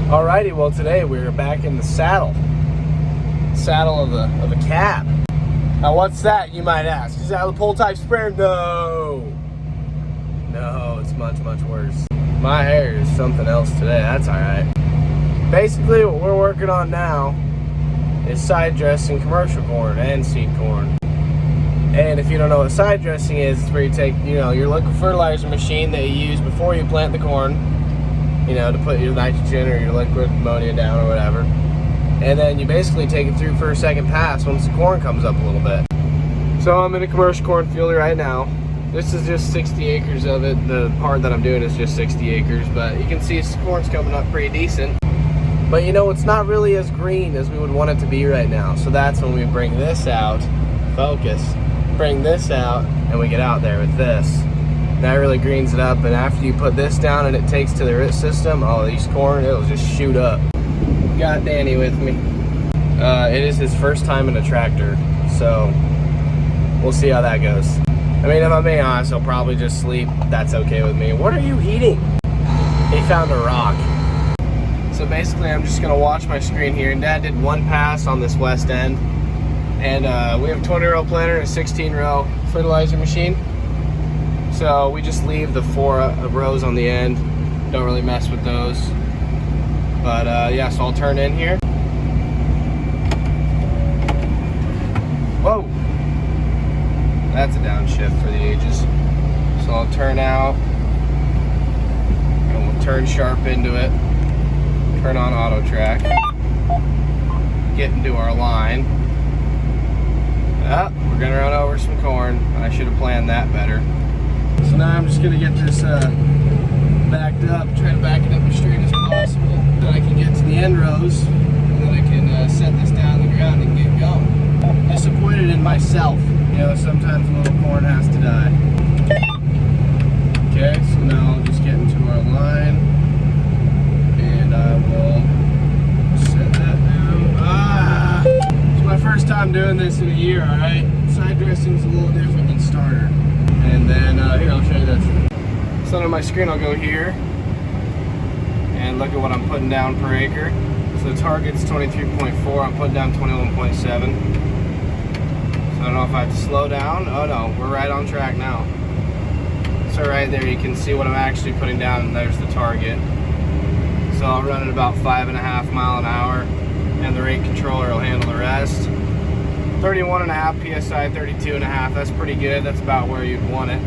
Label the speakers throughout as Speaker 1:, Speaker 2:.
Speaker 1: Alrighty, well today we're back in the saddle of a cab. Now what's that, you might ask? Is that the pull type sprayer? No, it's much worse. My hair is something else today. That's alright. Basically what we're working on now is side dressing commercial corn and seed corn. And if you don't know what side dressing is, it's where you take, your liquid fertilizer machine that you use before you plant the corn, to put your nitrogen or your liquid ammonia down or whatever. And then you basically take it through for a second pass once the corn comes up a little bit. So I'm in a commercial cornfield right now. This is just 60 acres of it. The part that I'm doing is just 60 acres, but you can see the corn's coming up pretty decent. But it's not really as green as we would want it to be right now. So that's when we bring this out, bring this out, and we get out there with this. That really greens it up, and after you put this down and it takes to the root system, these corn, it'll just shoot up. Got Danny with me. It is his first time in a tractor, so we'll see how that goes. I mean, if I'm being honest, he'll probably just sleep. That's okay with me. What are you eating? He found a rock. So basically, I'm just gonna watch my screen here, and Dad did one pass on this west end, and we have a 20-row planter and a 16-row fertilizer machine. So we just leave the 4 rows on the end. Don't really mess with those. But yeah, so I'll turn in here. Whoa! That's a downshift for the ages. So I'll turn out, and we'll turn sharp into it. Turn on auto track. Get into our line. We're gonna run over some corn. I should have planned that better. So now I'm just gonna get this backed up, try to back it up as straight as possible. Then I can get to the end rows, and then I can set this down on the ground and get going. Disappointed in myself. Sometimes a little corn has to die. Okay, so now I'll just get into our line, and I will set that down. It's my first time doing this in a year, alright? Side dressing is a little different than starter. And then, here, I'll show you this. So on my screen, I'll go here and look at what I'm putting down per acre. So the target's 23.4, I'm putting down 21.7. So I don't know if I have to slow down. Oh no, we're right on track now. So right there, you can see what I'm actually putting down, and there's the target. So I'll run at about 5.5 miles an hour, and the rate controller will handle the rest. 31.5 PSI, 32.5, that's pretty good. That's about where you'd want it.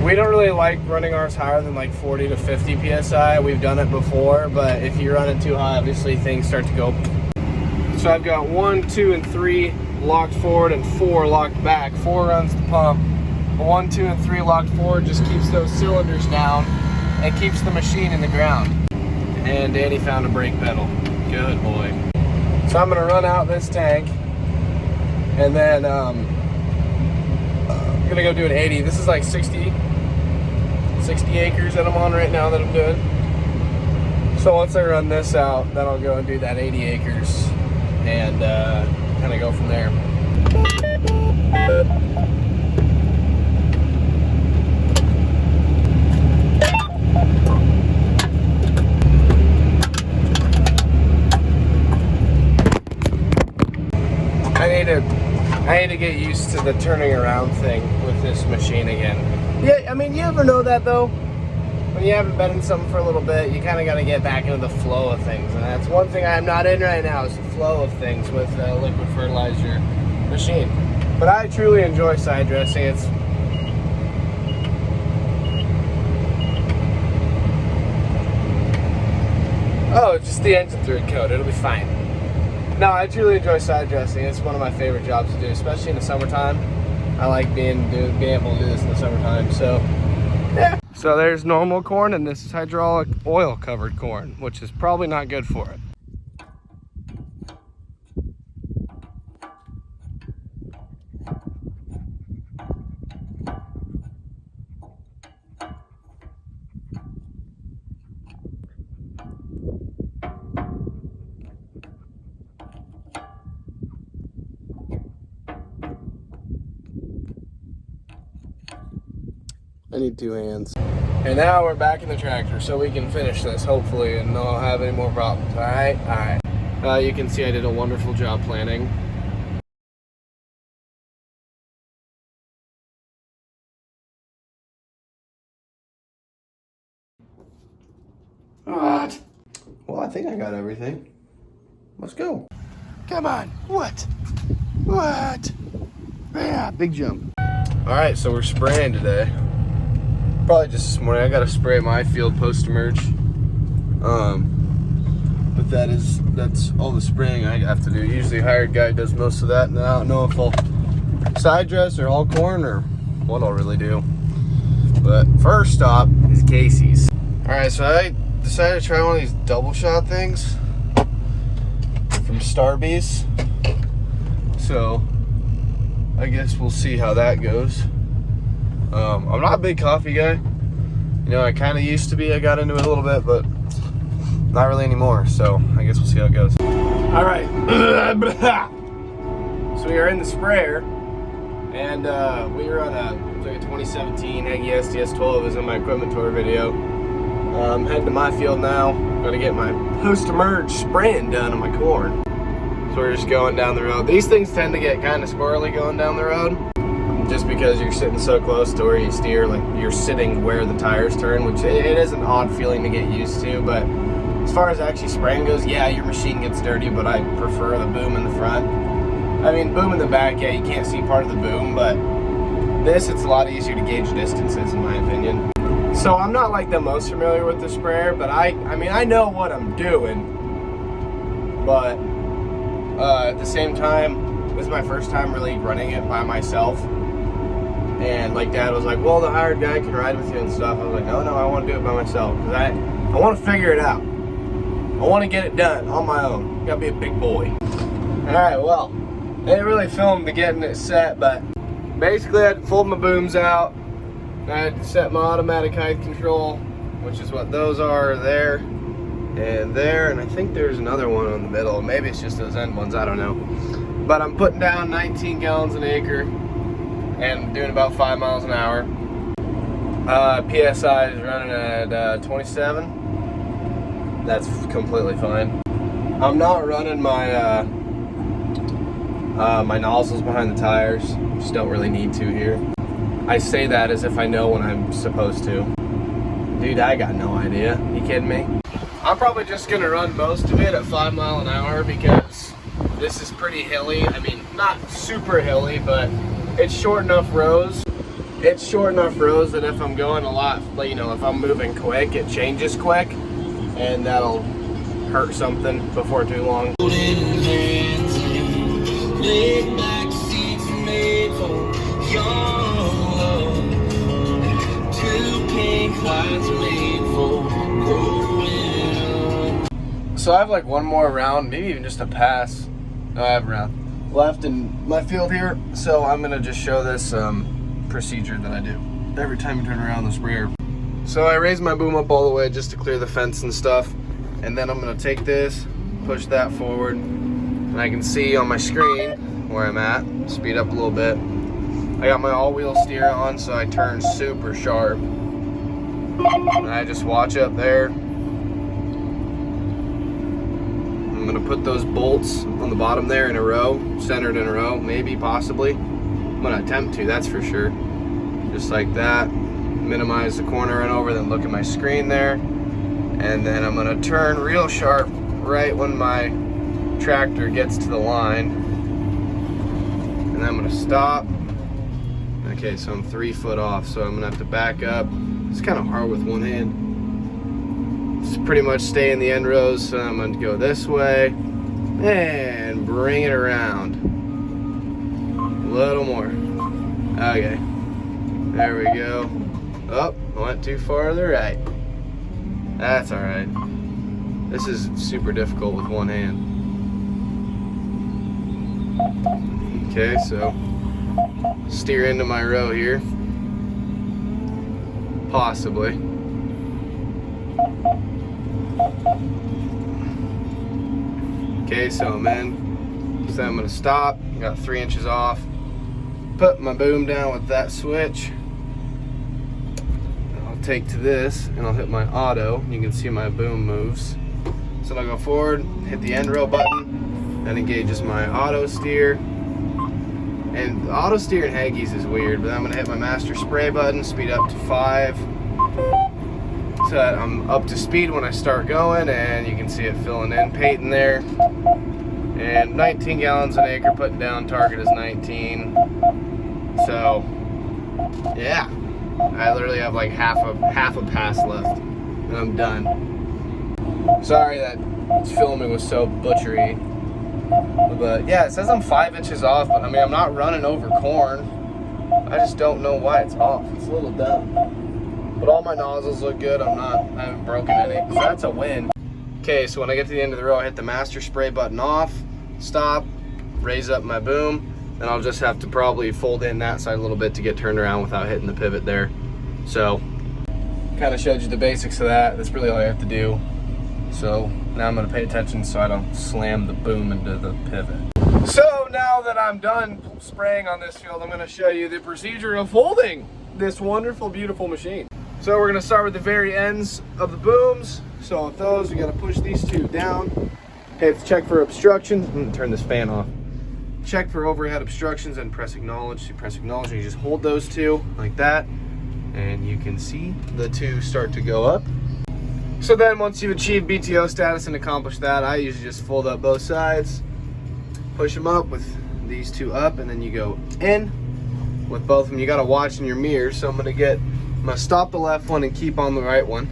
Speaker 1: We don't really like running ours higher than like 40 to 50 PSI. We've done it before, but if you run it too high, obviously things start to go. So I've got 1, 2, and 3 locked forward and 4 locked back. 4 runs the pump. 1, 2, and 3 locked forward just keeps those cylinders down and keeps the machine in the ground. And Danny found a brake pedal. Good boy. So I'm gonna run out this tank, and then I'm gonna go do an 80. This is like 60 acres that I'm on right now that I'm doing. So once I run this out, then I'll go and do that 80 acres and kind of go from there. I need to get used to the turning around thing with this machine again. Yeah, I mean, you ever know that though? When you haven't been in something for a little bit, you kind of got to get back into the flow of things. And that's one thing I'm not in right now, is the flow of things with the liquid fertilizer machine. But I truly enjoy side dressing. It's just the engine through coat. It'll be fine. No, I truly enjoy side dressing. It's one of my favorite jobs to do, especially in the summertime. I like being able to do this in the summertime. So, yeah. So there's normal corn, and this is hydraulic oil covered corn, which is probably not good for it. I need 2 hands. And now we're back in the tractor so we can finish this, hopefully, and not have any more problems. All right. You can see I did a wonderful job planning. What? Well, I think I got everything. Let's go. Come on. What? Yeah, big jump. All right, so we're spraying today. Probably just this morning. I got to spray my field post-emerge. But that's all the spraying I have to do. Usually a hired guy does most of that, and I don't know if I'll side dress or all corn or what I'll really do. But first stop is Casey's. All right, so I decided to try one of these double shot things from Starbees. So I guess we'll see how that goes. I'm not a big coffee guy. You know, I kind of used to be. I got into it a little bit, but not really anymore. So I guess we'll see how it goes. All right. So we are in the sprayer, and we were on a 2017 Aggie SDS12 is in my equipment tour video. I'm heading to my field now. I'm gonna get my post-emerge spraying done on my corn. So we're just going down the road. These things tend to get kind of squirrely going down the road, just because you're sitting so close to where you steer, like you're sitting where the tires turn, which it is an odd feeling to get used to. But as far as actually spraying goes, yeah, your machine gets dirty, but I prefer the boom in the front. I mean, boom in the back, yeah, you can't see part of the boom, but this, it's a lot easier to gauge distances, in my opinion. So I'm not like the most familiar with the sprayer, but I mean, I know what I'm doing, but at the same time, this is my first time really running it by myself. And like Dad was like, well, the hired guy can ride with you and stuff. I was like, no, I want to do it by myself, because I want to figure it out. I want to get it done on my own. Gotta be a big boy. All right, well, I didn't really film the getting it set, but basically I had to fold my booms out. I had to set my automatic height control, which is what those are there and there, and I think there's another one in the middle. Maybe it's just those end ones, I don't know. But I'm putting down 19 gallons an acre and doing about 5 miles an hour. PSI is running at 27. That's completely fine. I'm not running my my nozzles behind the tires. Just don't really need to here. I say that as if I know when I'm supposed to. Dude, I got no idea. You kidding me? I'm probably just gonna run most of it at 5 miles an hour because this is pretty hilly. I mean, not super hilly, but it's short enough rows. It's short enough rows that if I'm going a lot, you know, if I'm moving quick, it changes quick, and that'll hurt something before too long. So I have like one more round, maybe even just a pass. No, I have a round left in my field here, so I'm gonna just show this procedure that I do every time you turn around the sprayer. So I raise my boom up all the way just to clear the fence and stuff, and then I'm gonna take this, push that forward, and I can see on my screen where I'm at. Speed up a little bit. I got my all-wheel steer on, so I turn super sharp, and I just watch up there. I'm gonna put those bolts on the bottom there in a row, centered in a row, maybe, possibly. I'm gonna attempt to, that's for sure. Just like that. Minimize the corner and over, then look at my screen there. And then I'm gonna turn real sharp right when my tractor gets to the line. And then I'm gonna stop. Okay, so I'm 3 foot off, so I'm gonna have to back up. It's kind of hard with one hand. Just pretty much stay in the end rows, so I'm gonna go this way and bring it around. A little more. Okay, there we go. Oh, I went too far to the right. That's all right. This is super difficult with one hand. Okay, so steer into my row here. Possibly. Okay, so I'm in. So I'm gonna stop. Got 3 inches off. Put my boom down with that switch. I'll take to this and I'll hit my auto. You can see my boom moves. So I'll go forward, hit the end row button, that engages my auto steer. And the auto steer in Haggis is weird, but I'm gonna hit my master spray button, speed up to 5. So that I'm up to speed when I start going, and you can see it filling in, painting there. And 19 gallons an acre putting down, target is 19. So, yeah. I literally have like half a pass left, and I'm done. Sorry that filming was so butchery, but yeah, it says I'm 5 inches off. But I mean, I'm not running over corn. I just don't know why it's off. It's a little dumb. But all my nozzles look good. I haven't broken any. So that's a win. Okay, so when I get to the end of the row, I hit the master spray button off, stop, raise up my boom. Then I'll just have to probably fold in that side a little bit to get turned around without hitting the pivot there. So, kind of showed you the basics of that. That's really all I have to do. So now I'm gonna pay attention so I don't slam the boom into the pivot. So now that I'm done spraying on this field, I'm gonna show you the procedure of holding this wonderful, beautiful machine. So we're gonna start with the very ends of the booms. So with those, we gotta push these two down. Okay, let's check for obstructions. I'm gonna turn this fan off. Check for overhead obstructions and press acknowledge. So you press acknowledge and you just hold those two like that. And you can see the two start to go up. So then once you've achieved BTO status and accomplished that, I usually just fold up both sides, push them up with these two up, and then you go in with both of them. You gotta watch in your mirror. So I'm gonna stop the left one and keep on the right one.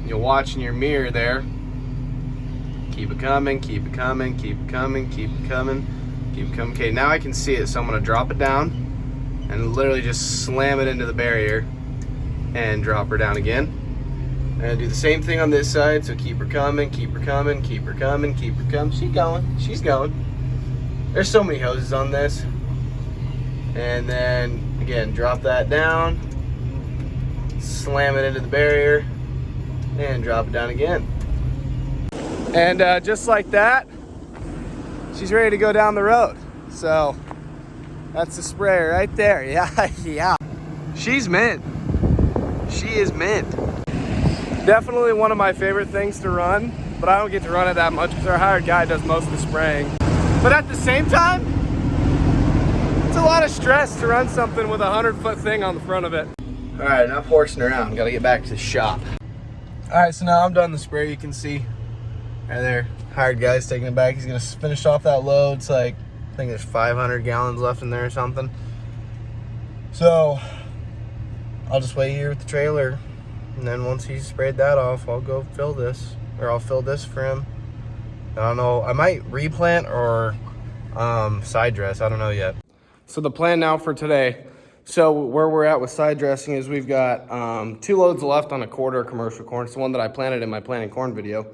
Speaker 1: You'll watch in your mirror there. Keep it coming, keep it coming, keep it coming, keep it coming. Keep coming. Okay, now I can see it, so I'm gonna drop it down and literally just slam it into the barrier and drop her down again. And do the same thing on this side, so keep her coming, keep her coming, keep her coming, keep her coming. She's going, she's going. There's so many hoses on this. And then again, drop that down, slam it into the barrier, and drop it down again. And just like that, she's ready to go down the road. So that's the sprayer right there. Yeah, yeah. She's mint. She is mint. Definitely one of my favorite things to run, but I don't get to run it that much because our hired guy does most of the spraying. But at the same time, it's a lot of stress to run something with a 100-foot thing on the front of it. All right, enough horsing around. Got to get back to the shop. All right, so now I'm done the spray. You can see right there, hired guy's taking it back. He's gonna finish off that load. It's like, I think there's 500 gallons left in there or something. So I'll just wait here with the trailer, and then once he's sprayed that off, I'll go fill this, or I'll fill this for him. I don't know, I might replant or side dress, I don't know yet. So the plan now for today, so where we're at with side dressing is we've got 2 loads left on a quarter commercial corn. It's the one that I planted in my planting corn video.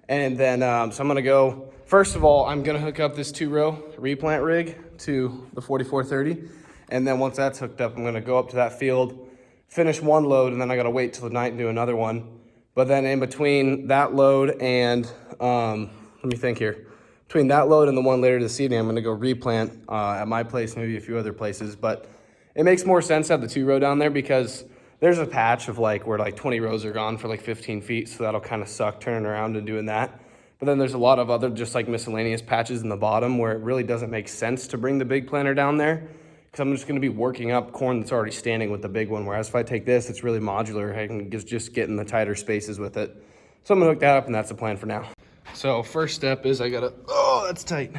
Speaker 1: And then, so I'm gonna go, first of all, I'm gonna hook up this 2-row replant rig to the 4430. And then once that's hooked up, I'm gonna go up to that field, finish 1 load, and then I gotta wait till the night and do another one. But then in between that load and, let me think here. Between that load and the one later this evening, I'm gonna go replant at my place, maybe a few other places. But it makes more sense to have the 2-row down there because there's a patch of like where like 20 rows are gone for like 15 feet. So that'll kind of suck turning around and doing that. But then there's a lot of other just like miscellaneous patches in the bottom where it really doesn't make sense to bring the big planter down there because I'm just gonna be working up corn that's already standing with the big one. Whereas if I take this, it's really modular. I can just get in the tighter spaces with it. So I'm gonna hook that up and that's the plan for now. So first step is I gotta, oh, that's tight.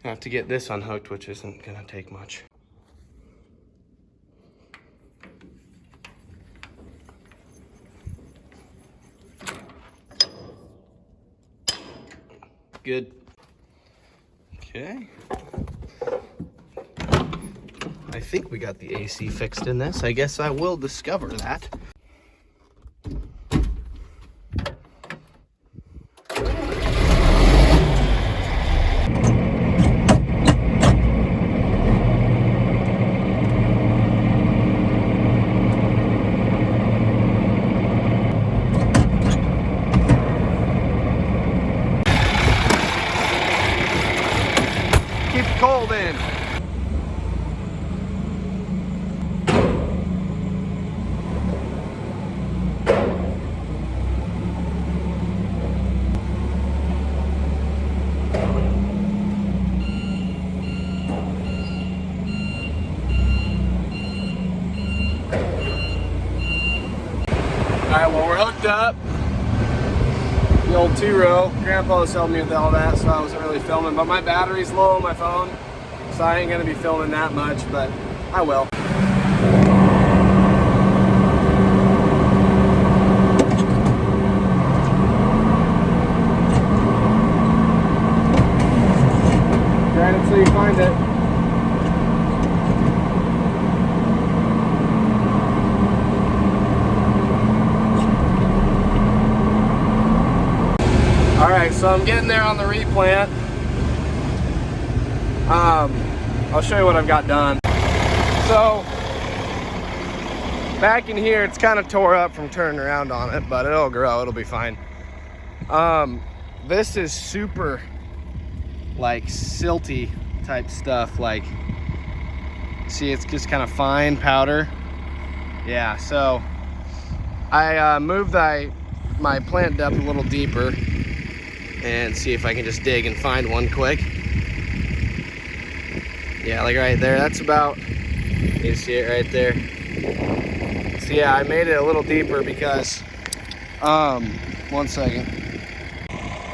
Speaker 1: I have to get this unhooked, which isn't gonna take much. Good. Okay. I think we got the AC fixed in this. I guess I will discover that. Cold in. up. The old 2-row. Grandpa was helping me with all that, so I wasn't really filming. But my battery's low on my phone, so I ain't gonna be filming that much, but I will. Grind it till you find it. Alright, so I'm getting there on the replant. I'll show you what I've got done. So, back in here, it's kind of tore up from turning around on it, but it'll grow, it'll be fine. This is super, like, silty type stuff. Like, see, it's just kind of fine powder. Yeah, so I moved my plant depth a little deeper and see if I can just dig and find one quick. Yeah, like right there, that's about, you see it right there. So yeah, I made it a little deeper because, one second.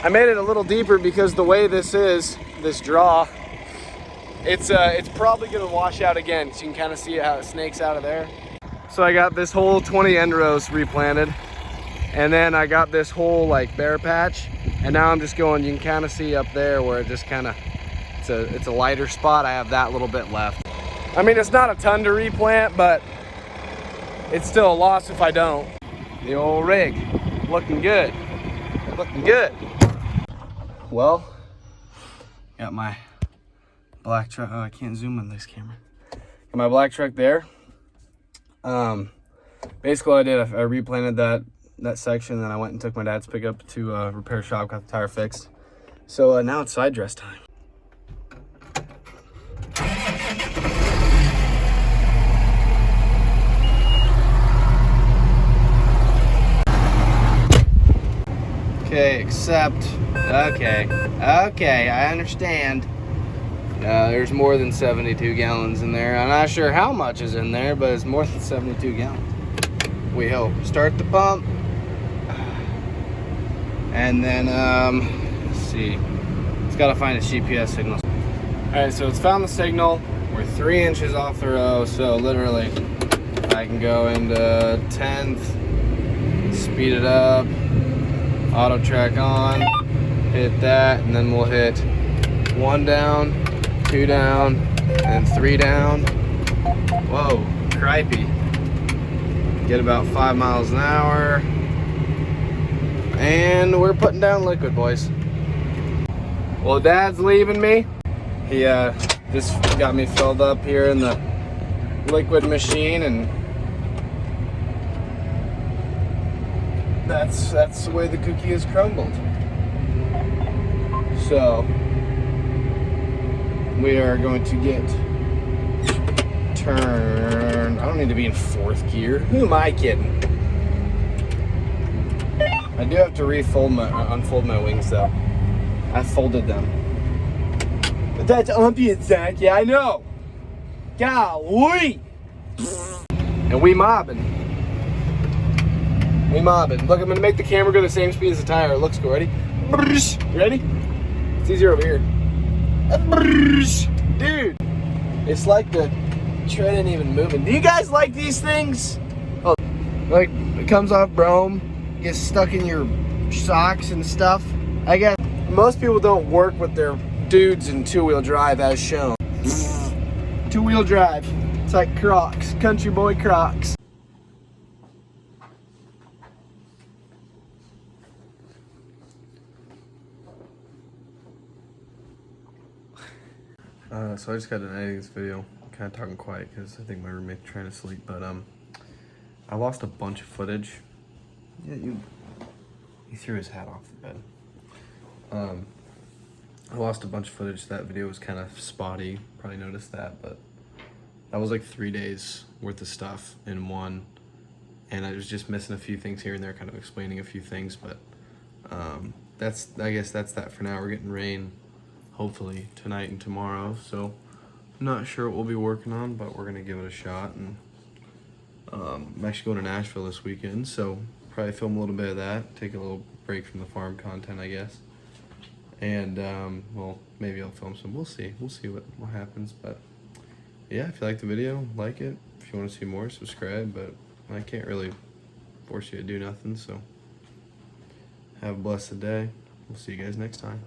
Speaker 1: I made it a little deeper because the way this is, this draw, it's probably gonna wash out again. So you can kind of see how it snakes out of there. So I got this whole 20 end rows replanted. And then I got this whole like bare patch. And now I'm just going, you can kind of see up there where it just kind of, it's a lighter spot. I have that little bit left. I mean, it's not a ton to replant, but it's still a loss if I don't. The old rig, looking good, looking good. Well, got my black truck. Oh, I can't zoom on this camera. Got my black truck there. Basically what I did, I replanted that section, then I went and took my dad's pickup to a repair shop, got the tire fixed. So now it's side dress time. Okay, okay, I understand. There's more than 72 gallons in there. I'm not sure how much is in there, but it's more than 72 gallons. We hope. Start the pump. And then, let's see. It's got to find its GPS signal. Alright, so it's found the signal. We're 3 inches off the row, so literally I can go into 10th, speed it up, auto track on, hit that, and then we'll hit 1 down, 2 down, and 3 down. Whoa, cripey. Get about 5 miles an hour. And we're putting down liquid, boys. Well, Dad's leaving me. He just got me filled up here in the liquid machine, and that's the way the cookie is crumbled. So we are going to get turned. I don't need to be in 4th gear. Who am I kidding? I do have to unfold my wings though. I folded them. But that's ambient, Zach. Yeah, I know. Golly. And we mobbing. Look, I'm gonna make the camera go the same speed as the tire. It looks good. Ready? You ready? It's easier over here. Dude, it's like the tread ain't even moving. Do you guys like these things? Oh, like it comes off brome, gets stuck in your socks and stuff. I guess most people don't work with their dudes in 2-wheel drive as shown. 2-wheel drive. It's like Crocs, country boy Crocs. So I just got done editing this video. I'm kind of talking quiet because I think my roommate's trying to sleep. But I lost a bunch of footage. Yeah, he threw his hat off the bed. I lost a bunch of footage. That video was kind of spotty. Probably noticed that, but that was like 3 days worth of stuff in one. And I was just missing a few things here and there, kind of explaining a few things. But I guess that's that for now. We're getting rain, hopefully tonight and tomorrow. So I'm not sure what we'll be working on, but we're gonna give it a shot. And I'm actually going to Nashville this weekend, so
Speaker 2: probably film a little bit of that, take a little break from the farm content, I guess. And well, maybe I'll film some. We'll see what happens. But yeah, if you like the video, like it. If you want to see more, subscribe. But I can't really force you to do nothing, so have a blessed day. We'll see you guys next time.